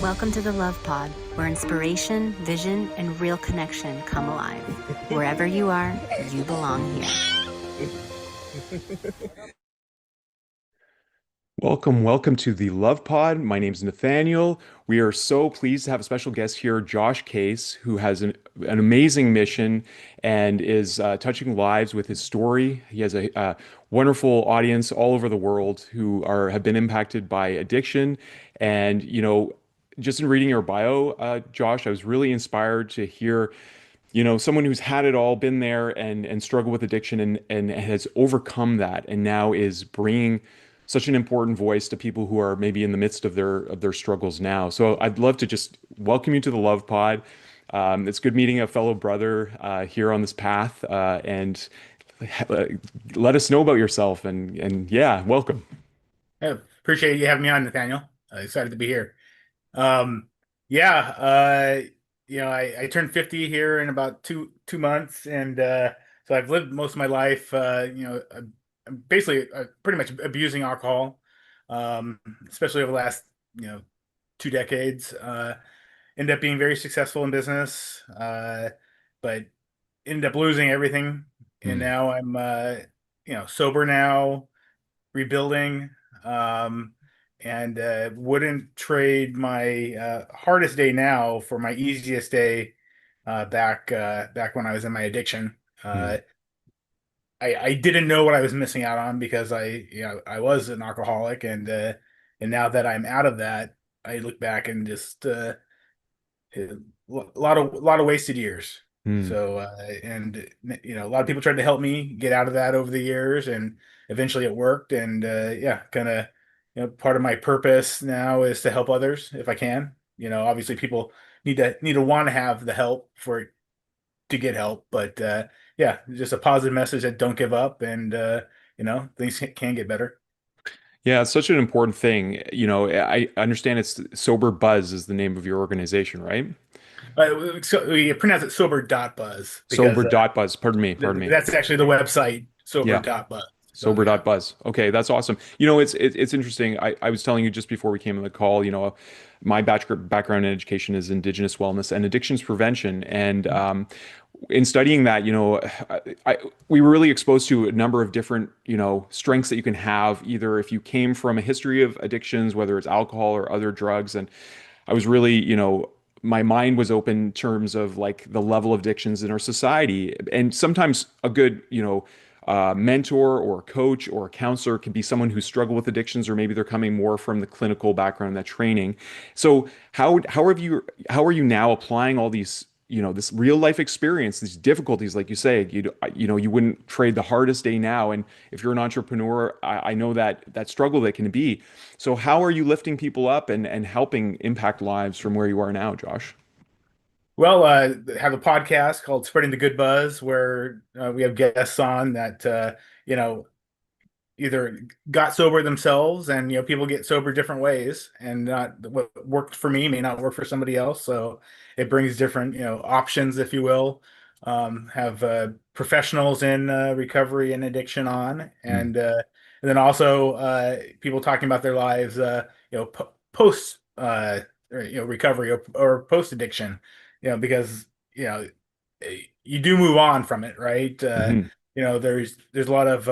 Welcome to the Love Pod, where inspiration, vision, and real connection come alive. Wherever you are, you belong here. Welcome to the Love Pod. My name is Nathaniel. We are so pleased to have a special guest here, Josh Case, who has an amazing mission and is touching lives with his story. He has a wonderful audience all over the world who have been impacted by addiction. And, just in reading your bio, Josh, I was really inspired to hear someone who's had it all, been there and struggled with addiction and has overcome that and now is bringing such an important voice to people who are maybe in the midst of their struggles now. So I'd love to just welcome you to the Love Pod. It's good meeting a fellow brother here on this path, and uh, let us know about yourself and yeah, welcome. Yeah, appreciate you having me on, Nathaniel. Excited to be here. Um, yeah, I turned 50 here in about two months, and so I've lived most of my life, I'm basically pretty much abusing alcohol, especially over the last, 2 decades. Ended up being very successful in business, but ended up losing everything, and Hmm. now I'm, sober now, rebuilding, um, and wouldn't trade my hardest day now for my easiest day back when I was in my addiction. Hmm. I didn't know what I was missing out on because I was an alcoholic, and now that I'm out of that, I look back and just a lot of wasted years. Hmm. So and a lot of people tried to help me get out of that over the years, and eventually it worked. And yeah, kind of part of my purpose now is to help others if I can. Obviously people need to want to have the help for it to get help, but yeah, just a positive message that don't give up, and things can get better. Yeah, it's such an important thing. I understand it's Sober.Buzz is the name of your organization, right? So we pronounce it sober.buzz because Sober.Buzz. Pardon me. that's actually the website, Yeah. sober.buzz. So yeah. Sober.Buzz. Okay, that's awesome. It's interesting. I was telling you just before we came on the call, my background in education is Indigenous wellness and addictions prevention. And in studying that, we were really exposed to a number of different, strengths that you can have, either if you came from a history of addictions, whether it's alcohol or other drugs. And I was really, my mind was open in terms of like the level of addictions in our society. And sometimes a good, mentor or a coach or a counselor can be someone who struggled with addictions, or maybe they're coming more from the clinical background, that training. So how are you now applying all these, this real life experience, these difficulties, like you say, you wouldn't trade the hardest day now. And if you're an entrepreneur, I know that struggle that can be. So how are you lifting people up and helping impact lives from where you are now, Josh? Well, have a podcast called Spreading the Good Buzz where we have guests on that you know either got sober themselves, and people get sober different ways, and not what worked for me may not work for somebody else. So it brings different options, if you will. Have professionals in recovery and addiction on, Mm. and then also people talking about their lives, post recovery, or post addiction, because you do move on from it, right? Hmm. There's a lot of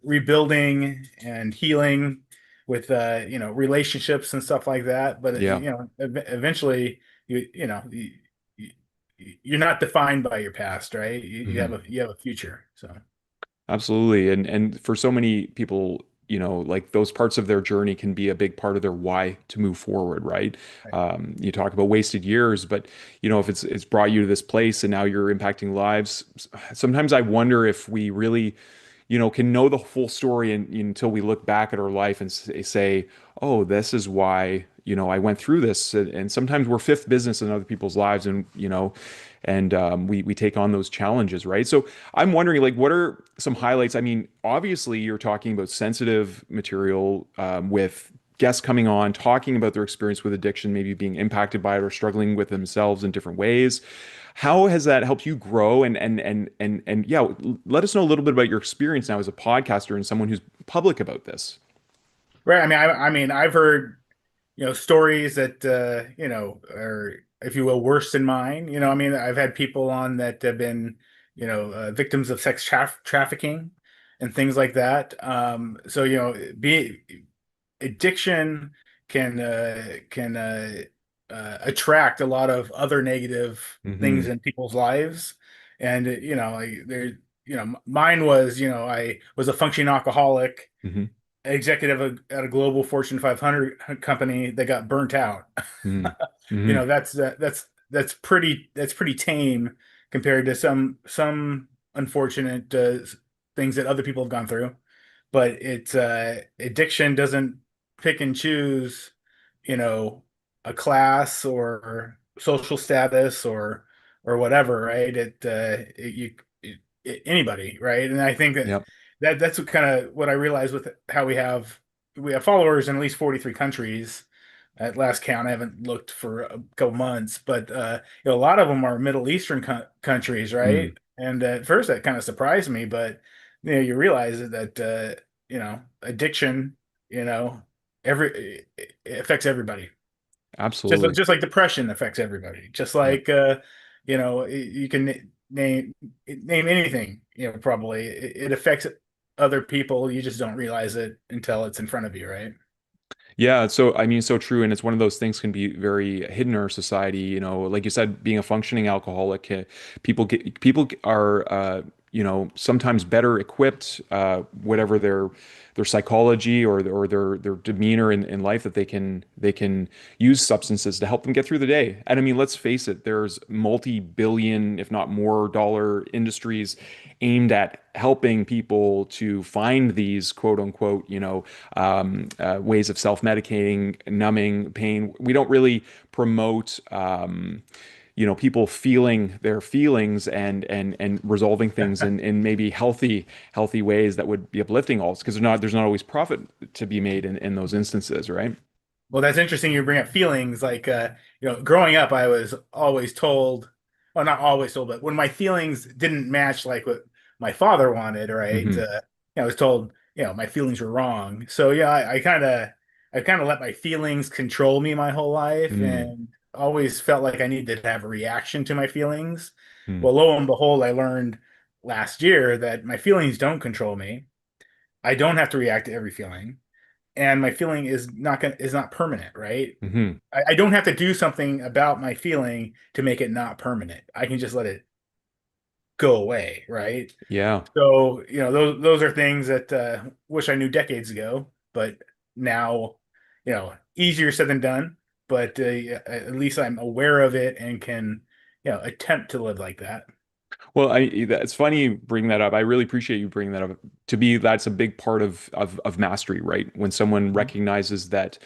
rebuilding and healing with relationships and stuff like that. But Yeah. eventually you you're not defined by your past, right? You have Hmm. a future. So Absolutely. And for so many people, like those parts of their journey can be a big part of their why to move forward, right? right. You talk about wasted years, but if it's brought you to this place and now you're impacting lives, sometimes I wonder if we really, can know the full story until we look back at our life and say, oh, this is why, I went through this. And sometimes we're fifth business in other people's lives, and we take on those challenges, right? So I'm wondering, like, what are some highlights? I mean, obviously, you're talking about sensitive material, with guests coming on, talking about their experience with addiction, maybe being impacted by it or struggling with themselves in different ways. How has that helped you grow? And yeah, let us know a little bit about your experience now as a podcaster and someone who's public about this. Right. I mean, I've heard. stories that are, if you will, worse than mine. I mean, I've had people on that have been, victims of sex trafficking and things like that. So be addiction can attract a lot of other negative things Hmm. in people's lives, and mine was, I was a functioning alcoholic, Hmm. executive at a global Fortune 500 company that got burnt out. Hmm. Hmm. That's pretty tame compared to some unfortunate things that other people have gone through. But it's addiction doesn't pick and choose, you know, a class or social status or whatever, right? Anybody, right? And I think Yep. that's what kind of what I realized with how we have followers in at least 43 countries at last count. I haven't looked for a couple months, but a lot of them are Middle Eastern countries, right? Mm. And at first that kind of surprised me, but you realize that addiction, you know, it affects everybody. Just Absolutely. just like depression affects everybody. Just Yep. like you can name anything, probably it affects other people. You just don't realize it until it's in front of you, right? Yeah, so I mean, so true, and it's one of those things can be very hidden in our society. Like you said, being a functioning alcoholic, people are sometimes better equipped, whatever their psychology or their demeanor in life, that they can use substances to help them get through the day. And I mean, let's face it, there's multi-billion, if not more, dollar industries aimed at helping people to find these quote unquote, ways of self-medicating, numbing pain. We don't really promote, people feeling their feelings and resolving things in maybe healthy ways that would be uplifting also, because there's not always profit to be made in those instances, right? Well, that's interesting you bring up feelings. Like, growing up, I was always told, well, not always told, but when my feelings didn't match like what my father wanted, right? Hmm. I was told, my feelings were wrong. So yeah, I kind of let my feelings control me my whole life, Mm. and always felt like I needed to have a reaction to my feelings. Mm. Well, lo and behold, I learned last year that my feelings don't control me. I don't have to react to every feeling, and my feeling is not permanent, right? Hmm. I don't have to do something about my feeling to make it not permanent. I can just let it go away, right? Yeah. So, those are things that wish I knew decades ago, but now, easier said than done. But yeah, at least I'm aware of it and can, attempt to live like that. Well, it's funny you bring that up. I really appreciate you bringing that up. To me, that's a big part of mastery, right? When someone Mhm. recognizes that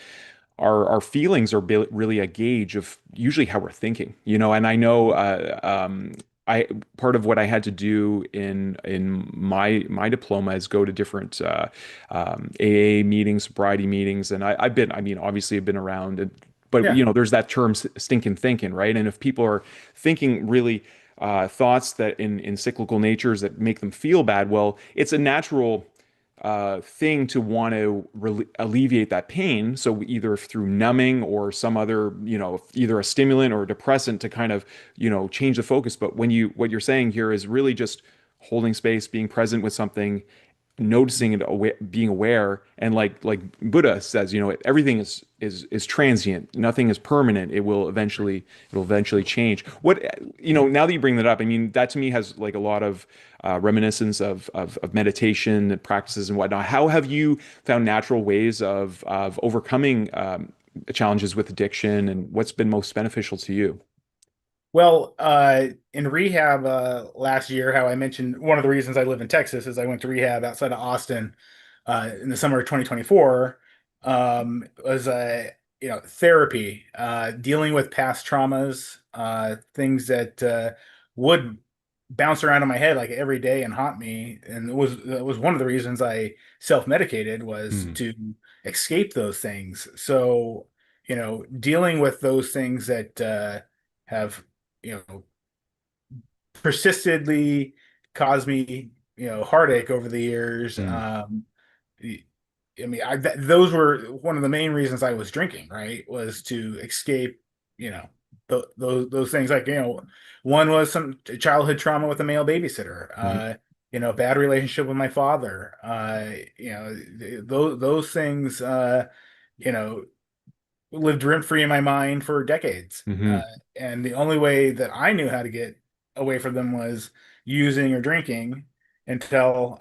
our feelings are really a gauge of usually how we're thinking, and I know, I part of what I had to do in my diploma is go to different AA meetings, sobriety meetings, and I mean, obviously I've been around, but Yeah. there's that term stinking thinking, right? And if people are thinking really thoughts that in cyclical natures that make them feel bad, well, it's a natural thing to want to alleviate that pain. So either through numbing or some other, either a stimulant or a depressant to kind of, change the focus. But what you're saying here is really just holding space, being present with something, noticing it, being aware, and like Buddha says, everything is transient, nothing is permanent. It'll eventually change. What now that you bring that up, I mean, that to me has like a lot of reminiscence of meditation and practices and whatnot. How have you found natural ways of overcoming challenges with addiction, and what's been most beneficial to you? Well, in rehab last year, how I mentioned one of the reasons I live in Texas is I went to rehab outside of Austin in the summer of 2024. Was therapy, dealing with past traumas, things that would bounce around in my head like every day and haunt me, and it was one of the reasons I self-medicated was Hmm. to escape those things. So, dealing with those things that have persistently caused me, heartache over the years. Hmm. I mean, those were one of the main reasons I was drinking, right? Was to escape, you know, those things. Like, one was some childhood trauma with a male babysitter, Mhm. bad relationship with my father, those things, you know, lived rent free in my mind for decades. Mhm. And the only way that I knew how to get away from them was using or drinking until,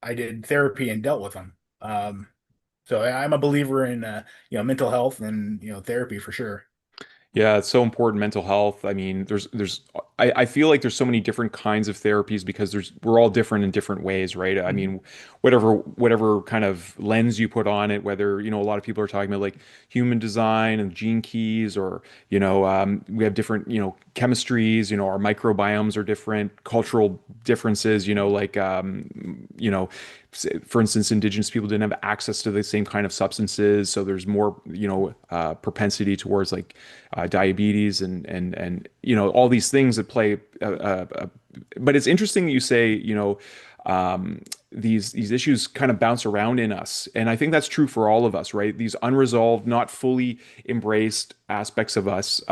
I did therapy and dealt with them. So I'm a believer in, mental health and, therapy for sure. Yeah, it's so important, mental health. I mean, I feel like there's so many different kinds of therapies because we're all different in different ways, right? I Mhm. mean, whatever kind of lens you put on it, whether, a lot of people are talking about like human design and gene keys, or, we have different, chemistries, our microbiomes are different, cultural differences, for instance, indigenous people didn't have access to the same kind of substances, so there's more, propensity towards like diabetes and all these things that play. But it's interesting that you say these issues kind of bounce around in us, and I think that's true for all of us, right? These unresolved, not fully embraced aspects of us.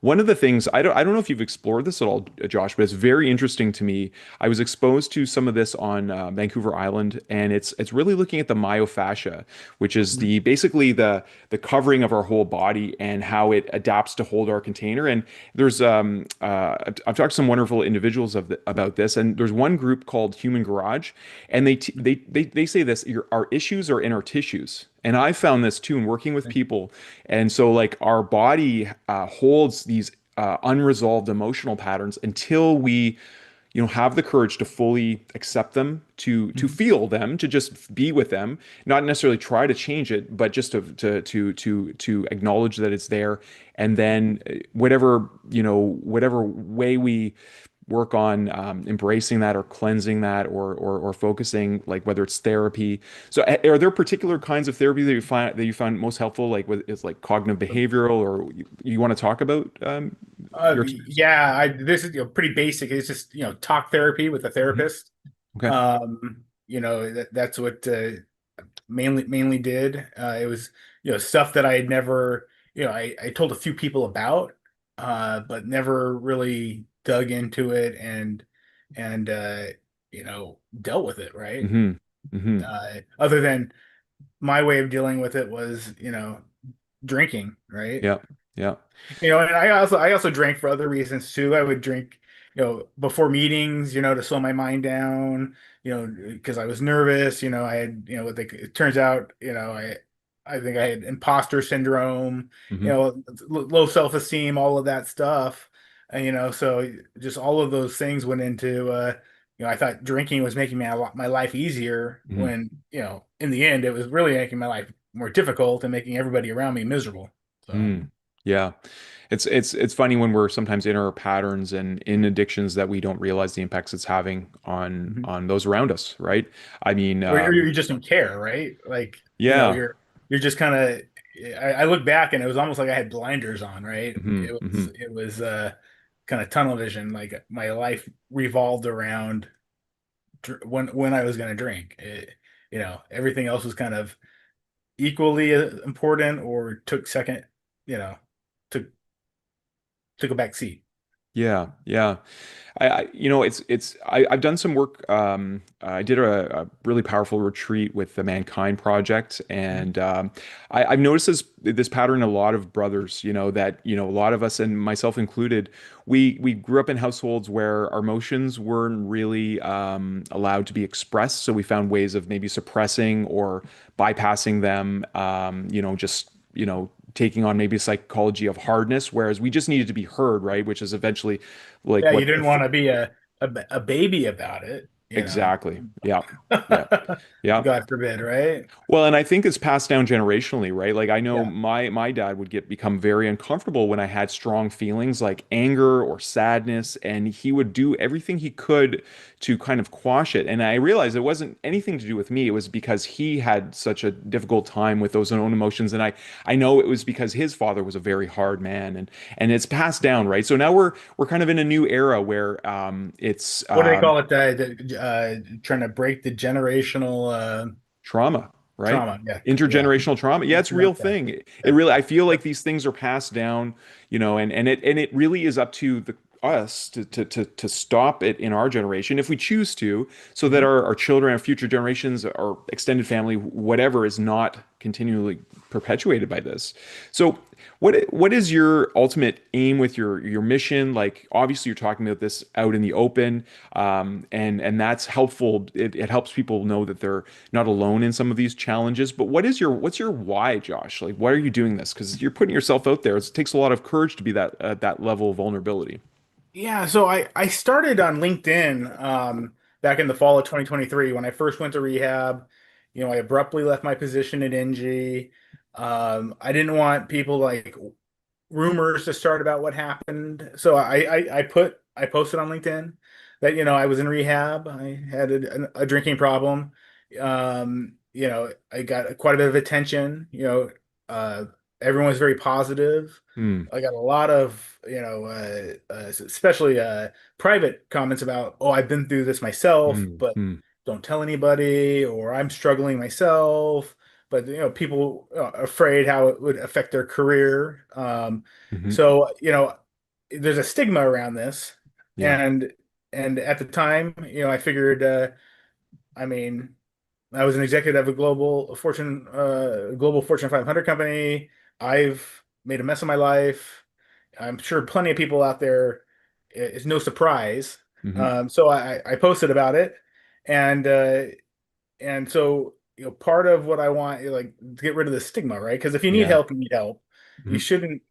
One of the things I don't know if you've explored this at all, Josh, but it's very interesting to me. I was exposed to some of this on Vancouver Island, and it's really looking at the myofascia, which is the basically the covering of our whole body and how it adapts to hold our container. And there's I've talked to some wonderful individuals about this, and there's one group called Human Garage, and they say this: our issues are in our tissues. And I found this too in working with people. And so, like, our body holds these unresolved emotional patterns until we have the courage to fully accept them, to Mhm. feel them, to just be with them, not necessarily try to change it, but just to acknowledge that it's there. And then whatever way we work on embracing that or cleansing that, or focusing, like whether it's therapy. So are there particular kinds of therapy that you find most helpful, like with it's like cognitive behavioral, or you want to talk about your experience? Yeah, this is, pretty basic. It's just, talk therapy with a Mhm. therapist. Okay. That's what mainly did. It was, stuff that I had never, I told a few people about, but never really dug into it and dealt with it, right? Hmm. Hmm. Other than my way of dealing with it was, drinking, right? Yeah. Yeah. And I also drank for other reasons too. I would drink, before meetings, to slow my mind down, because I was nervous. I had, it turns out, I think I had imposter syndrome, Hmm. low self-esteem, all of that stuff. And, so just all of those things went into, I thought drinking was making my life easier Hmm. when, in the end, it was really making my life more difficult and making everybody around me miserable. So. Mm. Yeah. It's funny when we're sometimes in our patterns and in addictions that we don't realize the impacts it's having on Mhm. those around us, right? I mean, Or you just don't care, right? Like, yeah. you're just kind of. I look back and it was almost like I had blinders on, right? Hmm. It was Hmm. it was kind of tunnel vision. Like my life revolved around when I was going to drink. Everything else was kind of equally important or took second. You know, took took a back seat. Yeah. Yeah. I've done some work. I did a really powerful retreat with the Mankind Project, Mhm. and I've noticed this pattern in a lot of brothers. That a lot of us, and myself included, we grew up in households where our emotions weren't really allowed to be expressed, so we found ways of maybe suppressing or bypassing them. Just taking on maybe a psychology of hardness, whereas we just needed to be heard, right? Which is eventually like Yeah, you what didn't want to be a baby about it. exactly. Yeah. Yeah. Yeah. God forbid, right? Well, and I think it's passed down generationally, right? Like I know Yeah. my dad would become very uncomfortable when I had strong feelings like anger or sadness, and he would do everything he could to kind of quash it. And I realized it wasn't anything to do with me. It was because he had such a difficult time with those own emotions, and I know it was because his father was a very hard man, and it's passed down, right? So now we're kind of in a new era where it's What do they call it? Trying to break the generational trauma. right? Trauma. Yeah. Yeah. Intergenerational trauma. Yeah, it's a real Love that. thing. It Yeah. really, I feel like these things are passed down, and it really is up to the us to stop it in our generation if we choose to, so that Mhm. our children, our future generations, our extended family, whatever, is not continually perpetuated by this. So what is your ultimate aim with your mission? Like, obviously you're talking about this out in the open, and that's helpful. It helps people know that they're not alone in some of these challenges. But what's your why, Josh? Like, why are you doing this? Because you're putting yourself out there. It takes a lot of courage to be that at that level of vulnerability. Yeah, so I started on LinkedIn back in the fall of 2023 when I first went to rehab. I abruptly left my position at NG. I didn't want people like rumors to start about what happened. So I posted on LinkedIn that I was in rehab. I had a drinking problem. I got quite a bit of attention. Uh, everyone was very positive. Hmm. I got a lot of especially private comments about, oh, I've been through this myself, Hmm. but Hmm. don't tell anybody, or I'm struggling myself. But people are afraid how it would affect their career. Hmm. So there's a stigma around this, Yeah. and at the time, I figured, I mean, I was an executive of a global Fortune 500 company. I've made a mess of my life. I'm sure plenty of people out there. It's no surprise. Hmm. So I posted about it, and so part of what I want is like to get rid of the stigma, right? Because if you need Yeah. help, you need help. You Hmm. shouldn't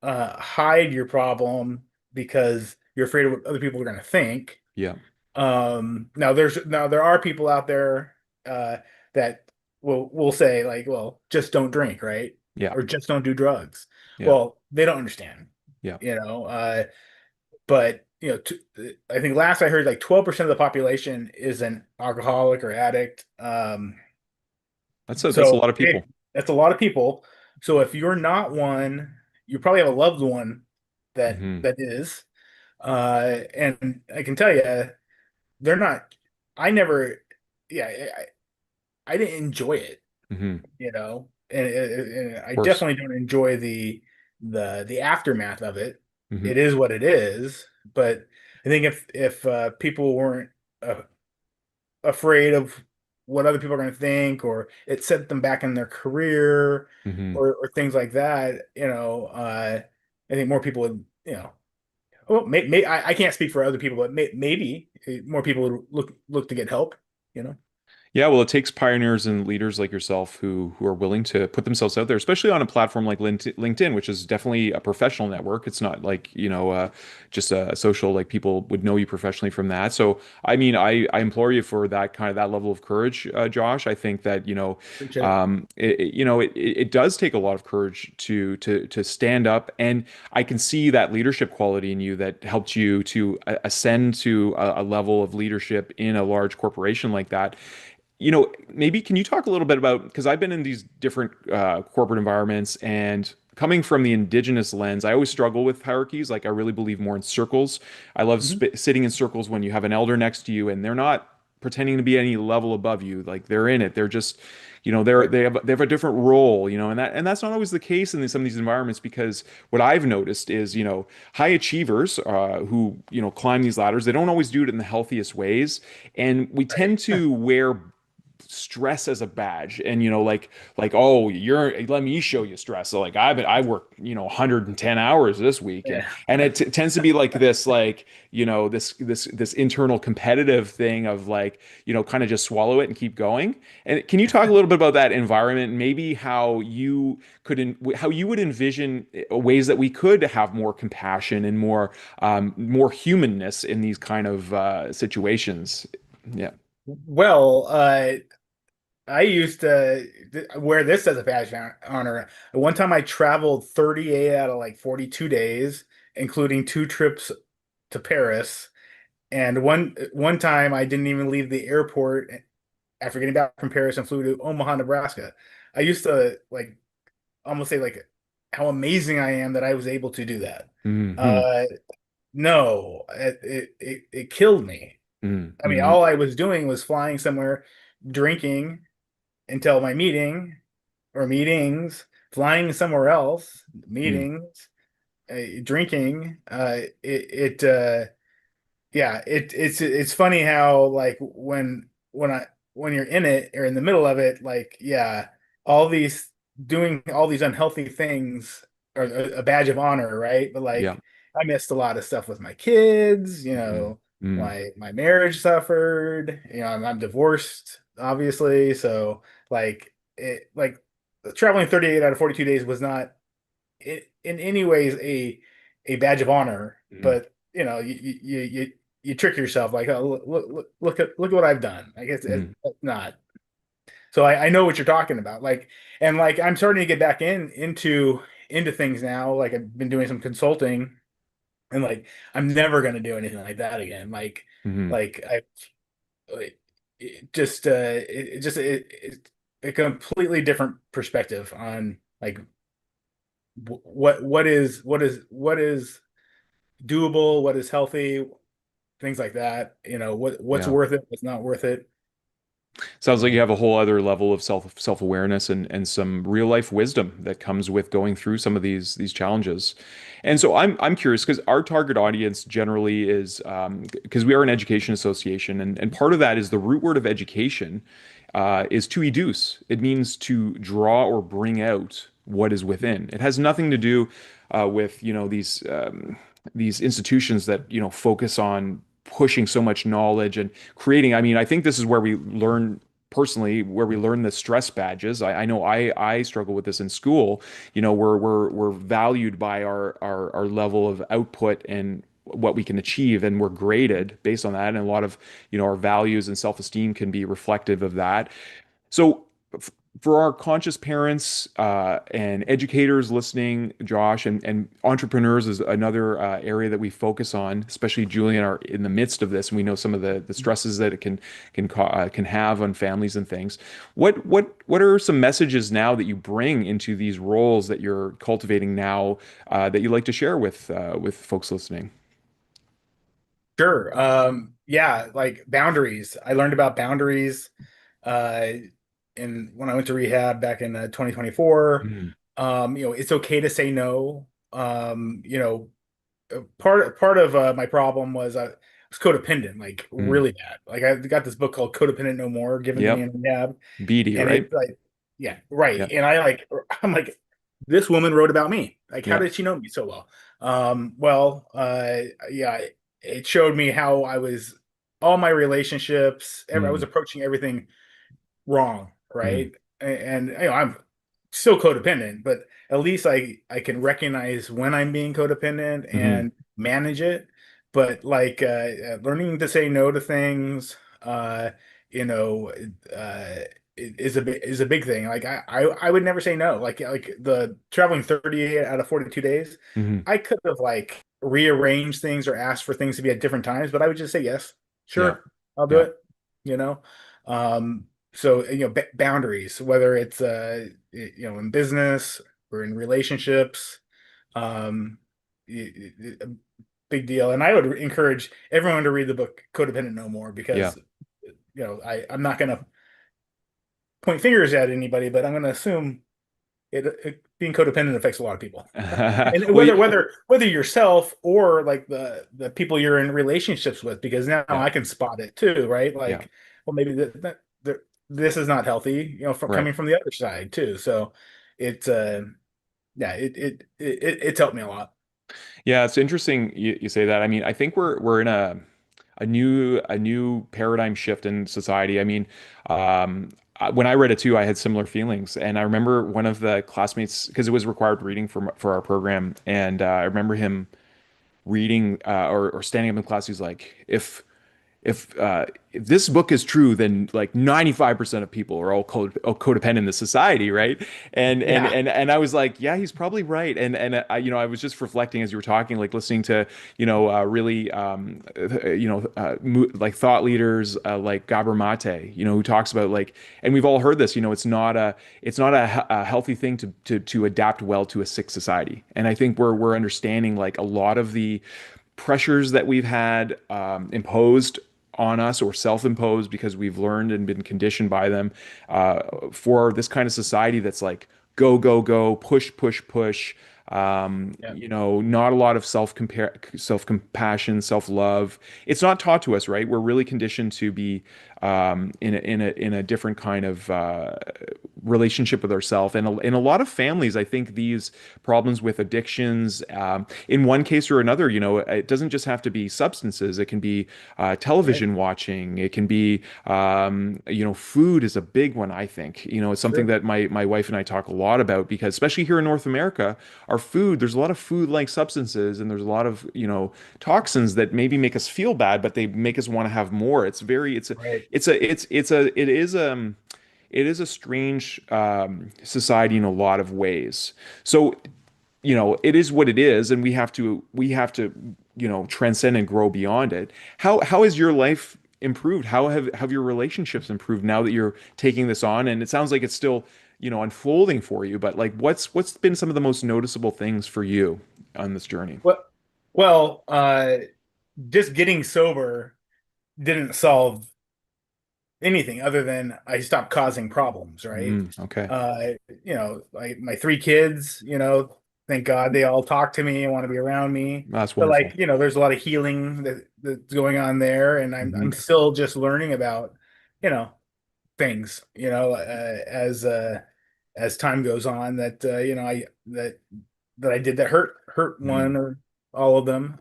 hide your problem because you're afraid of what other people are going to think. Yeah. Now there are people out there that will say like, well, just don't drink, right? Yeah. Or just don't do drugs. Yeah. Well, they don't understand, Yeah. you know. But I think last I heard like 12% of the population is an alcoholic or addict. That's a So lot of hey, people. that's a lot of people. So if you're not one, you probably have a loved one that Hmm. that is. And I can tell you, they're not. I never, yeah, I didn't enjoy it, Hmm. and Of I course. definitely don't enjoy the aftermath of it. Hmm. It is what it is, but I think if people weren't uh, afraid of what other people are going to think, or it set them back in their career, Hmm. or things like that, I think more people would, well, I can't speak for other people, but maybe more people would look to get help, you know. Yeah, well, it takes pioneers and leaders like yourself who are willing to put themselves out there, especially on a platform like LinkedIn, which is definitely a professional network. It's not like, just a social, like people would know you professionally from that. So, I mean, I implore you for that level of courage, Josh. I think that, Appreciate it. it does take a lot of courage to stand up, and I can see that leadership quality in you that helped you to ascend to a level of leadership in a large corporation like that. Maybe can you talk a little bit about, because I've been in these different corporate environments, and coming from the indigenous lens, I always struggle with hierarchies. Like, I really believe more in circles. I love Mhm. sitting in circles when you have an elder next to you and they're not pretending to be any level above you. Like, they're in it. They're just, Right. they have a different role, and that's not always the case in some of these environments, because what I've noticed is, high achievers who, climb these ladders, they don't always do it in the healthiest ways, and we tend to wear stress as a badge, and like, oh, let me show you stress. So, like, I work 110 hours this week, and Yeah. it tends to be like this, like, this internal competitive thing of, like, kind of just swallow it and keep going. And can you talk a little bit about that environment, and maybe how you would envision ways that we could have more compassion and more humanness in these kind of situations? Yeah. Well, I used to wear this as a badge of honor. One time I traveled 38 out of like 42 days, including two trips to Paris. And one time I didn't even leave the airport after getting back from Paris and flew to Omaha, Nebraska. I used to like almost say like how amazing I am that I was able to do that. Hmm. Uh, no, it killed me. I mean, Hmm. all I was doing was flying somewhere, drinking, until my meeting or meetings, flying somewhere else, Mm, meetings, drinking. Yeah, it's funny how like when you're in it or in the middle of it, like yeah, all these doing all these unhealthy things are a badge of honor, right? But yeah. like I missed a lot of stuff with my kids, Mm, mm, my marriage suffered, I'm divorced, obviously, so like traveling 38 out of 42 days was not in any ways a badge of honor, mm, but you trick yourself like, oh, look at what I've done. I guess mm, it's not. So I know what you're talking about. Like, and like I'm starting to get back into things now. Like I've been doing some consulting, and like I'm never gonna do anything like that again. mm. Like I it just it just it, a completely different perspective on like what is doable, what is healthy, things like that. What's Yeah. worth it, what's not worth it. Sounds like you have a whole other level of self-awareness and some real life wisdom that comes with going through some of these challenges. And so I'm curious because our target audience generally is because we are an education association, and part of that is the root word of education is to educe. It means to draw or bring out what is within. It has nothing to do with these institutions that focus on pushing so much knowledge and creating. I mean, I think this is where we learn personally, where we learn the stress badges. I know I struggle with this in school. We're valued by our level of output and what we can achieve, and we're graded based on that. And a lot of our values and self-esteem can be reflective of that. So, for our conscious parents and educators listening, Josh, and entrepreneurs is another area that we focus on. Especially Julian are in the midst of this, and we know some of the stresses that it can have on families and things. What are some messages now that you bring into these roles that you're cultivating now that you'd like to share with folks listening? Sure. Yeah, like boundaries. I learned about boundaries uh in when I went to rehab back in 2024. Mm, It's okay to say no. Part of my problem was I was codependent, like mm. really bad. Like I got this book called Codependent No More given to me Yep. in rehab, Beady, and right? it's like, yeah, right. Yeah. And I'm like, this woman wrote about me. Like, how Yeah. did she know me so well? Well, yeah, it showed me how I was all my relationships. I was Mm, approaching everything wrong, mm, right? And I'm still codependent, but at least I can recognize when I'm being codependent mm, and manage it. But like learning to say no to things, you know, uh, is a big thing. Like I would never say no. Like the traveling 38 out of 42 days, mm. I could have like rearranged things or asked for things to be at different times, but I would just say yes, Yeah. sure, I'll do Yeah. it. You know, so boundaries, whether it's in business or in relationships, um, a big deal. And I would encourage everyone to read the book Codependent No More Yeah. because I'm not going to point fingers at anybody, but I'm going to assume being codependent affects a lot of people. And Well, whether yourself or like the people you're in relationships with, because now yeah. I can spot it too, right? Yeah. Like, well, maybe this is not healthy, from Right. coming from the other side too. So it's yeah, it's helped me a lot. Yeah, it's interesting you say that. I mean, I think we're in a new paradigm shift in society. I mean, when I read it too, I had similar feelings, and I remember one of the classmates because it was required reading for our program, and I remember him reading or standing up in class. He's like, if this book is true, then like 95% of people are all codependent in the society, right? Yeah. And I was like, yeah, he's probably right. And I was just reflecting as you were talking, like listening to really like thought leaders like Gabor Mate, who talks about like, and we've all heard this, it's not a healthy thing to adapt well to a sick society. And I think we're understanding like a lot of the pressures that we've had imposed on us or self-imposed because we've learned and been conditioned by them, uh, for this kind of society that's like go, go, go, push, push, push. Yeah. Not a lot of self-compassion, self-love. It's not taught to us, right? We're really conditioned to be in a different kind of relationship with ourselves. And in a lot of families, I think these problems with addictions, in one case or another, it doesn't just have to be substances. It can be Right. television watching. It can be, food is a big one, I think. It's something Sure. that my wife and I talk a lot about because, especially here in North America, our food, there's a lot of food-like substances and there's a lot of, toxins that maybe make us feel bad, but they make us want to have more. Right. It is a strange society in a lot of ways. So, it is what it is, and we have to transcend and grow beyond it. How has your life improved? How have your relationships improved now that you're taking this on? And it sounds like it's still, unfolding for you, but like what's been some of the most noticeable things for you on this journey? Well, well, just getting sober didn't solve anything other than I stopped causing problems, right? Okay. Uh, my three kids, thank God they all talk to me and want to be around me. That's But wonderful. there's a lot of healing that's going on there, and I'm Hmm. still just learning about, you know, things, as time goes on that that I did that hurt Hmm. one or all of them.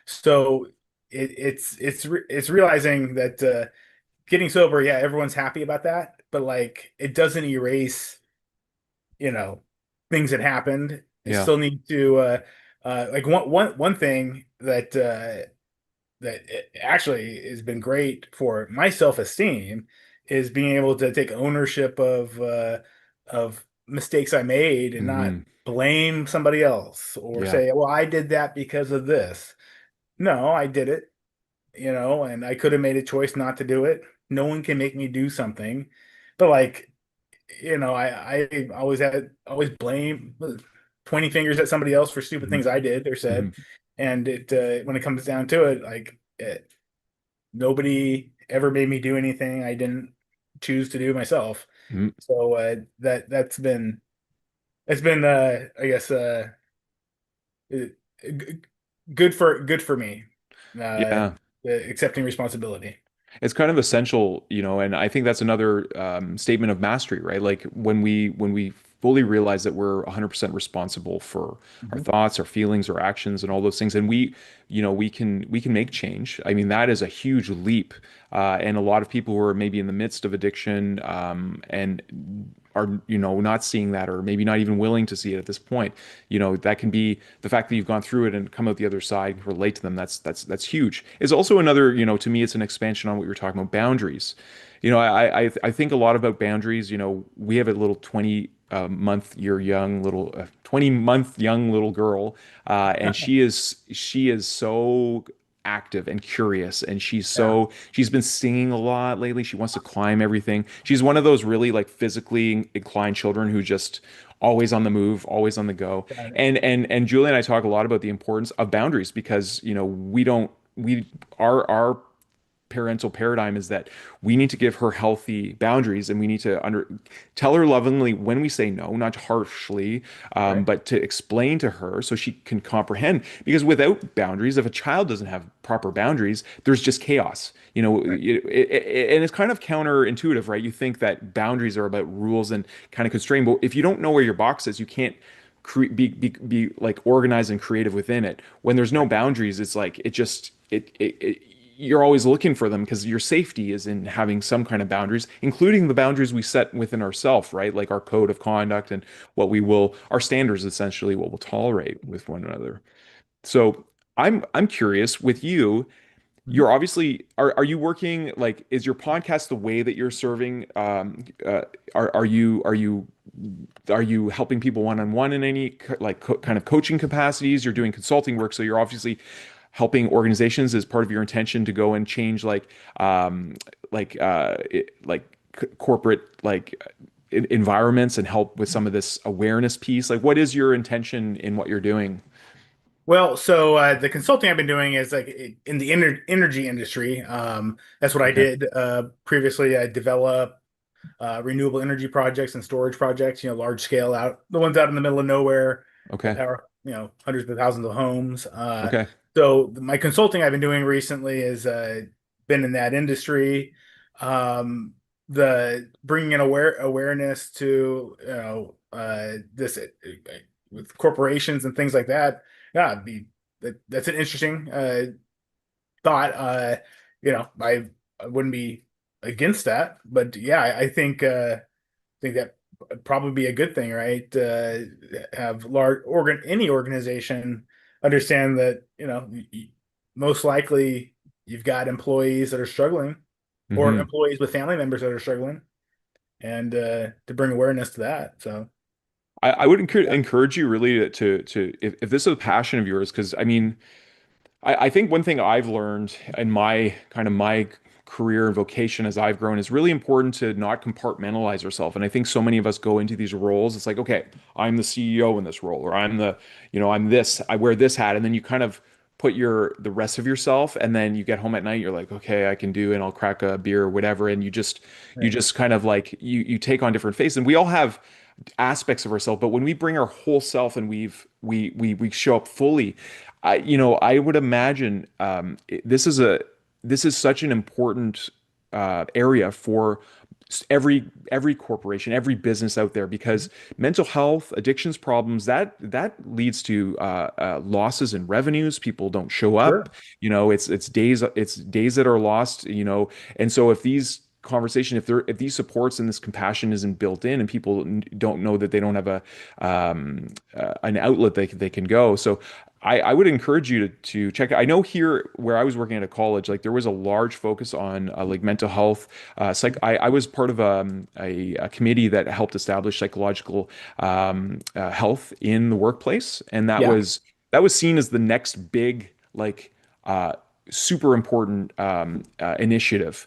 So it's realizing that getting sober, yeah, everyone's happy about that, but like it doesn't erase, you know, things that happened. I Yeah. still need to like one thing that it actually has been great for my self-esteem is being able to take ownership of mistakes I made and not Hmm. blame somebody else or Yeah. say, well, I did that because of this. No, I did it, and I could have made a choice not to do it. No one can make me do something. But like, I always blame, pointing fingers at somebody else for stupid Hmm. things I did or Hmm. said. And when it comes down to it, nobody ever made me do anything I didn't choose to do myself. Hmm. So it's been I guess g- good for me, uh, Yeah. accepting responsibility. It's kind of essential, and I think that's another statement of mastery, right? Like when we fully realize that we're 100% responsible for our Mhm. thoughts, our feelings, our actions, and all those things, and we can make change. I mean, that is a huge leap, and a lot of people who are maybe in the midst of addiction, and are not seeing that, or maybe not even willing to see it at this point. That can be the fact that you've gone through it and come out the other side, relate to them. That's huge. Is also another, to me, it's an expansion on what you were talking about, boundaries. I think a lot about boundaries. We have a little 20-month young little girl, and she is so active and curious, and Yeah, she's been singing a lot lately. She wants to climb everything. She's one of those really like physically inclined children who just always on the move, always on the go. got it. And Julie and I talk a lot about the importance of boundaries because we don't we our parental paradigm is that we need to give her healthy boundaries, and we need to tell her lovingly when we say no, not harshly, Right, but to explain to her so she can comprehend. Because without boundaries, if a child doesn't have proper boundaries, there's just chaos. right, And it's kind of counterintuitive, right? You think that boundaries are about rules and kind of constraint, but if you don't know where your box is, you can't be like organized and creative within it. When there's no right, boundaries, it's like you're always looking for them because your safety is in having some kind of boundaries, including the boundaries we set within ourselves, right? Like our code of conduct and our standards, essentially, what we'll tolerate with one another. So I'm curious with you. mhm. You're obviously are you working like is your podcast the way that you're serving? Are you helping people one on one in any kind of coaching capacities? You're doing consulting work, so you're obviously helping organizations as part of your intention to go and change corporate environments and help with some of this awareness piece. Like, what is your intention in what you're doing? Well, so the consulting I've been doing is like in the energy industry. That's what I Okay. did previously. I developed renewable energy projects and storage projects. Large scale out the ones out in the middle of nowhere that Okay. power hundreds of thousands of homes. Okay. So my consulting I've been doing recently is been in that industry. The bringing in awareness to this with corporations and things like that. Yeah, that's an interesting thought. I wouldn't be against that, but yeah, I think that would probably be a good thing, right? Have any organization understand that most likely you've got employees that are struggling, or Hmm. employees with family members that are struggling, and to bring awareness to that. So I would yeah, encourage you really if this is a passion of yours, because I mean, I think one thing I've learned in my career and vocation as I've grown is really important to not compartmentalize yourself. And I think so many of us go into these roles. It's like, okay, I'm the CEO in this role, or I'm this, I wear this hat. And then you kind of put the rest of yourself, and then you get home at night, you're like, okay, I can do it, and I'll crack a beer or whatever. And you right. just kind of like, you take on different faces. And we all have aspects of ourselves, but when we bring our whole self and we show up fully, I would imagine this is such an important area for every corporation, every business out there, because mental health, addictions problems, that leads to losses in revenues. People don't show up. Sure. It's days that are lost. And so if these conversation if these supports and this compassion isn't built in, and people don't know that they don't have an outlet they can go. So I would encourage you to check it. I know here where I was working at a college, like there was a large focus on like mental health. I was part of a committee that helped establish psychological health in the workplace, and Yeah. that was seen as the next big like uh, super important initiative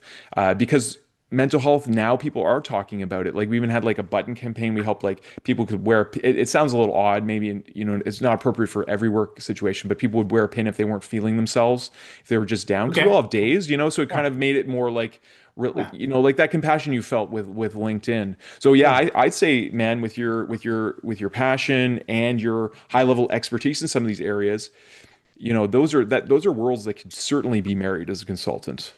because mental health now people are talking about it. Like we even had like a button campaign. We helped like people could wear it sounds a little odd maybe, and it's not appropriate for every work situation, but people would wear a pin if they weren't feeling themselves, if they were just down, because we Okay. all have days, so it Yeah. kind of made it more like really, Yeah. like that compassion you felt with LinkedIn. So yeah, Yeah. I'd say, man, with your passion and your high level expertise in some of these areas, those are worlds that could certainly be married as a consultant.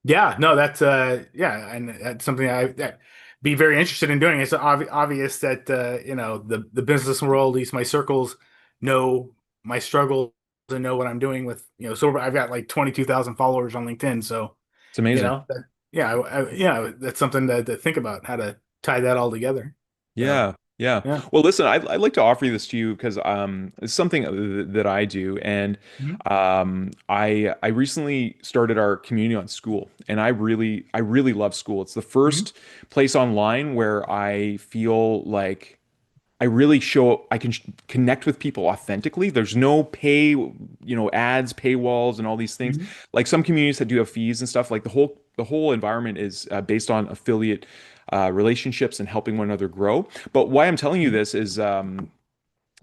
Yeah, no, that's yeah, and that's something that be very interested in doing. It's obvious that the business world, at least my circles, know my struggles and know what I'm doing with sober. I've got like 22,000 followers on LinkedIn, so It's amazing. yeah, yeah, that's something to think about how to tie that all together. So Yeah, yeah. yeah. Well, listen, I'd like to offer this to you because it's something that I do, and Mhm. I recently started our community on school, and I really love school. It's the Mhm. first place online where I feel like I can connect with people authentically. There's no ads, paywalls, and all these things. Mhm. Like some communities that do have fees and stuff. Like the whole environment is based on affiliate relationships and helping one another grow. But why I'm telling you Mhm. this is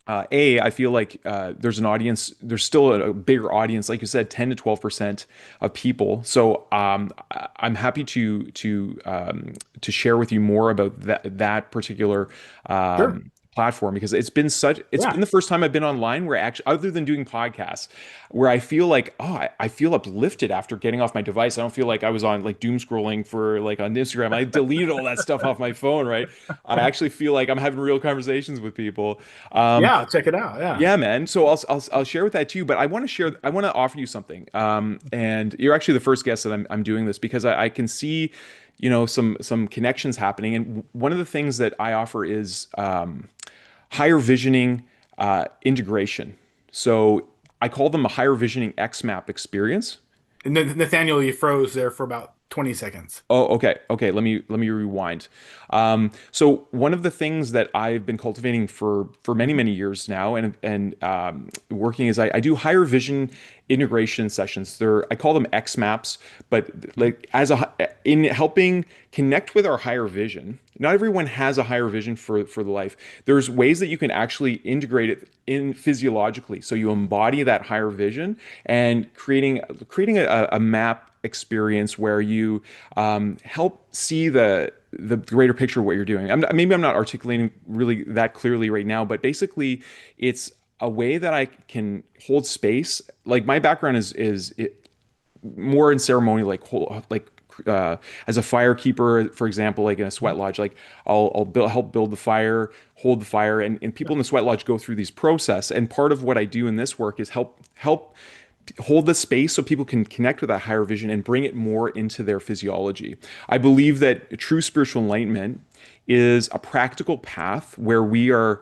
I feel like there's still a bigger audience, like you said, 10 to 12% of people. So I'm happy to share with you more about that particular Sure. platform, because it's been Yeah. the first time I've been online where actually, other than doing podcasts, where I feel like, oh, I feel uplifted after getting off my device. I don't feel like I was on like doom scrolling for like on Instagram. I deleted all that stuff off my phone, right? I actually feel like I'm having real conversations with people. Um, Yeah. Check it out. Yeah. yeah, man. So I'll share with that too, but I want to offer you something. And you're actually the first guest that I'm doing this because I can see, some connections happening. And one of the things that I offer is higher visioning integration. So I call them a higher visioning XMAP experience. And then Nathaniel, you froze there for about 20 seconds. Oh, okay. Okay. Let me rewind. So one of the things that I've been cultivating for many, Mhm. many years now, and working is I do higher vision integration sessions. I call them X maps, but like in helping connect with our higher vision. Not everyone has a higher vision for the life. There's ways that you can actually integrate it in physiologically. So you embody that higher vision and creating a map experience where you help see the greater picture of what you're doing. Maybe I'm not articulating really that clearly right now, but basically, it's a way that I can hold space. Like my background is more in ceremony, as a firekeeper, for example, like in a sweat lodge. Like help build the fire, hold the fire, and people in the sweat lodge go through these process. And part of what I do in this work is help hold the space so people can connect with that higher vision and bring it more into their physiology. I believe that true spiritual enlightenment is a practical path where we are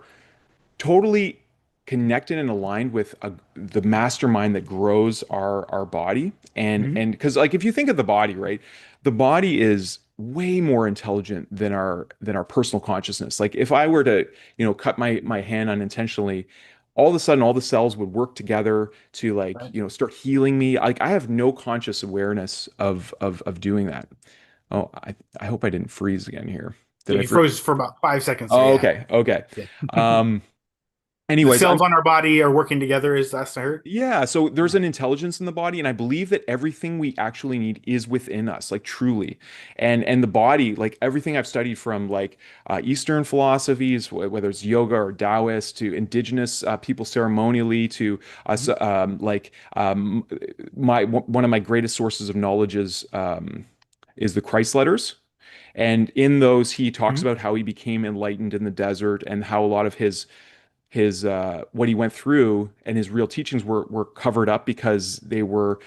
totally connected and aligned with the mastermind that grows our body. And because like if you think of the body, right, the body is way more intelligent than our personal consciousness. Like if I were to cut my hand unintentionally, all of a sudden all the cells would work together to like Right. start healing me. Like I have no conscious awareness of doing that. Oh, I hope I didn't freeze again here. Yeah, Did I you freeze? froze for about 5 seconds there. Oh, Yeah. okay, okay. Yeah. um The Anyways, cells on our body are working together, is that's I heard. yeah, so there's an intelligence in the body, and I believe that everything we actually need is within us, like truly. And the body, like everything I've studied from like Eastern philosophies, whether it's yoga or Taoist, to indigenous people ceremonially, to us, Mhm. my one of my greatest sources of knowledge is the Christ letters. And in those, he talks Mhm. about how he became enlightened in the desert and how a lot of his what he went through and his real teachings were covered up because they went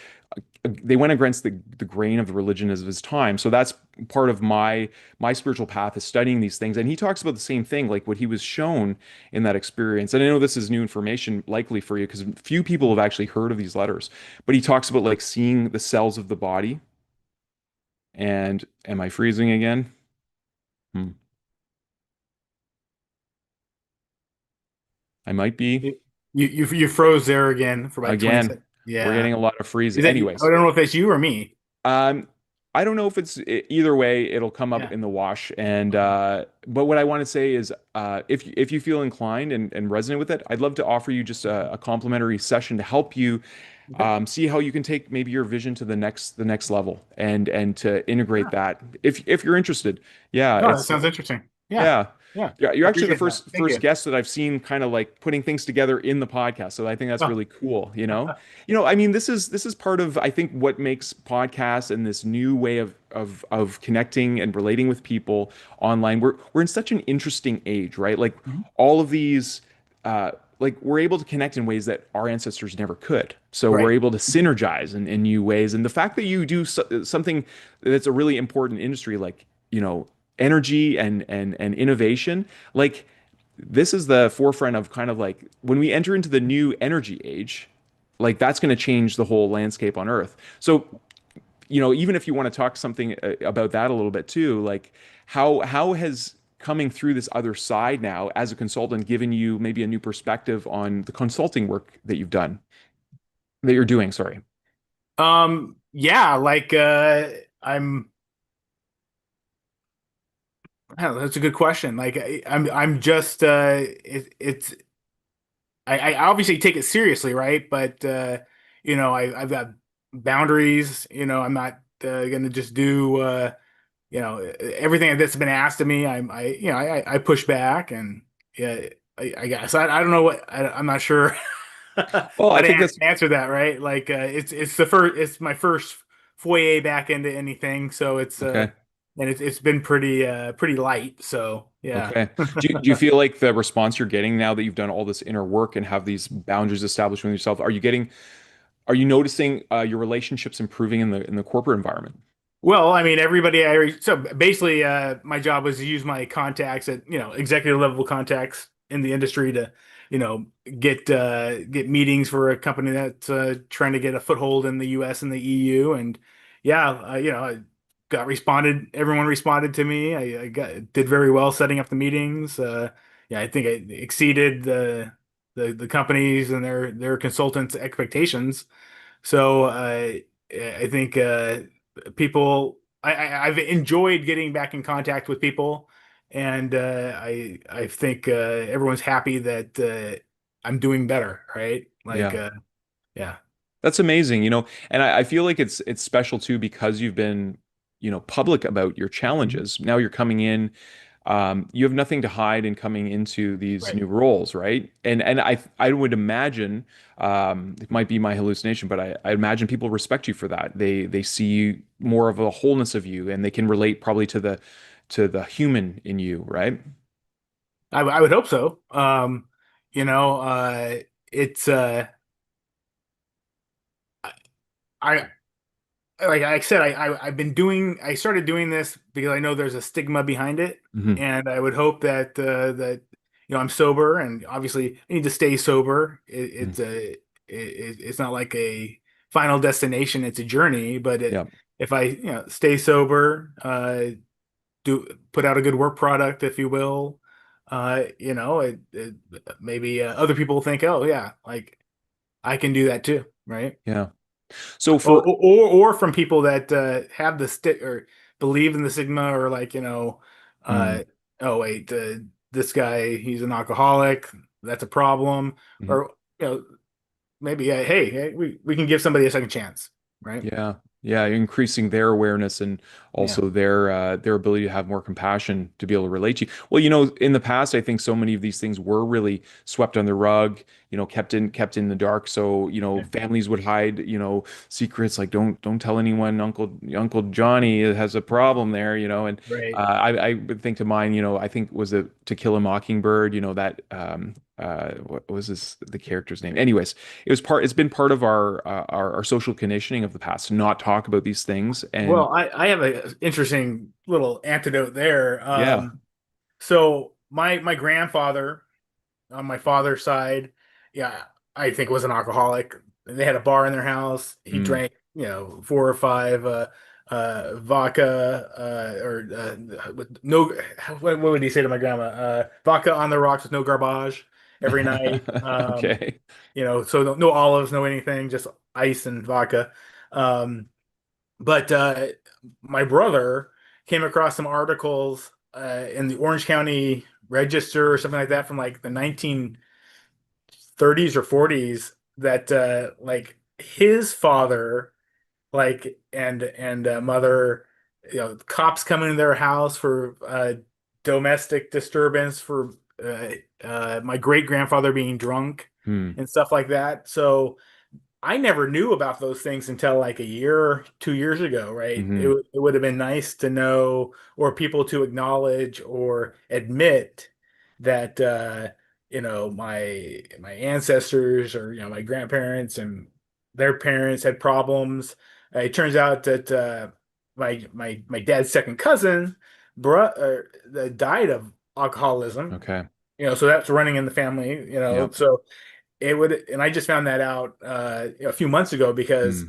against the grain of the religion of his time. So that's part of my spiritual path is studying these things. And he talks about the same thing, like what he was shown in that experience. And I know this is new information likely for you because few people have actually heard of these letters. But he talks about like seeing the cells of the body. And am I freezing again? Hmm. I might be. You froze there again for about 20 Again, seconds. we're Yeah. getting a lot of freezing. Is that I Anyways, don't know if that's you or me. Um, I don't know if either way, it'll come up Yeah. in the wash. And but what I want to say is, if you feel inclined and resonate with it, I'd love to offer you just a complimentary session to help you Okay. see how you can take maybe your vision to the next level and to integrate Yeah. that if you're interested. Yeah, No, that it's sounds interesting. Yeah. yeah. Yeah. Yeah, you're I actually the appreciate that. Thank first you. guest that I've seen kind of like putting things together in the podcast. So I think that's Oh. really cool, you know? I mean, this is part of I think what makes podcasts and this new way of connecting and relating with people online. We're in such an interesting age, right? Like Mhm. all of these like we're able to connect in ways that our ancestors never could. So we're Right. able to synergize in new ways. And the fact that you do something that's a really important industry, like, energy and innovation, like this is the forefront of kind of like when we enter into the new energy age, like that's going to change the whole landscape on Earth. So, even if you want to talk something about that a little bit too, like how has coming through this other side now as a consultant given you maybe a new perspective on the consulting work that you've done, that you're doing, sorry. Yeah, like I'm I don't know, that's a good question. Like I'm just it's I obviously take it seriously, right? But I've got boundaries. I'm not gonna just do everything that's been asked of me. I push back, and yeah, I guess I don't know I'm not sure Well, how I to think that's answer that, right? Like it's my first foyer back into anything, so okay. and it's been pretty light, so yeah. Okay. Do you feel like the response you're getting now that you've done all this inner work and have these boundaries established with yourself, are you noticing your relationships improving in the corporate environment? Well, I mean, so basically, my job was to use my contacts at, executive level contacts in the industry to, you know, get meetings for a company that's trying to get a foothold in the US and the EU. And yeah, everyone responded to me. Did very well setting up the meetings. Yeah, I think I exceeded the companies and their consultants' expectations. So I think I've enjoyed getting back in contact with people, and I think everyone's happy that I'm doing better, right? Like, Yeah. yeah. That's amazing, and I feel like it's special too because you've been, public about your Mhm. challenges. Now you're coming in, you have nothing to hide in coming into these Right. new roles, right? And I would imagine, it might be my hallucination, but I imagine people respect you for that. They see more of a wholeness of you, and they can relate probably to the human in you, right? I would hope so. You know, it's I like I said, I've been I started doing this because I know there's a stigma behind it, Hmm. and I would hope that I'm sober, and obviously I need to stay sober. It's not like a final destination; it's a journey. But Yeah. if I stay sober, do put out a good work product, if you will, maybe other people think, oh yeah, like I can do that too, right? Yeah. So or for or from people that have the stick or believe in the stigma, or like mm, uh oh wait, this guy, he's an alcoholic, that's a problem. mhm. Or maybe hey, we can give somebody a second chance, right? Yeah, yeah, increasing their awareness and Yeah. also their ability to have more compassion to be able to relate to you. Well, in the past, I think so many of these things were really swept under the rug, kept in the dark. So, Yeah. families would hide, secrets like don't tell anyone Uncle Johnny has a problem there, and Right. I would think to mine, I think was it To Kill a Mockingbird, that what was the character's name? Anyways, it's been part of our social conditioning of the past to not talk about these things. And Well, I have an interesting little antidote there. yeah. So my grandfather on my father's side, yeah, I think was an alcoholic. They had a bar in their house. He Mm. drank, four or five vodka, with no, what would he say to my grandma? Vodka on the rocks with no garbage every night. Okay. So no olives, no anything, just ice and vodka. Um, but my brother came across some articles in the Orange County Register or something like that from like the 1930s or 40s, that like his father, like and mother, cops come into their house for domestic disturbance, for my great grandfather being drunk Hmm. and stuff like that. So I never knew about those things until like a year or 2 years ago, right? Hmm. It would have been nice to know, or people to acknowledge or admit that my ancestors, or my grandparents and their parents had problems. It turns out that my dad's second cousin died of alcoholism. Okay. So that's running in the family. Yeah. So it would, and I just found that out a few months ago, because Hmm.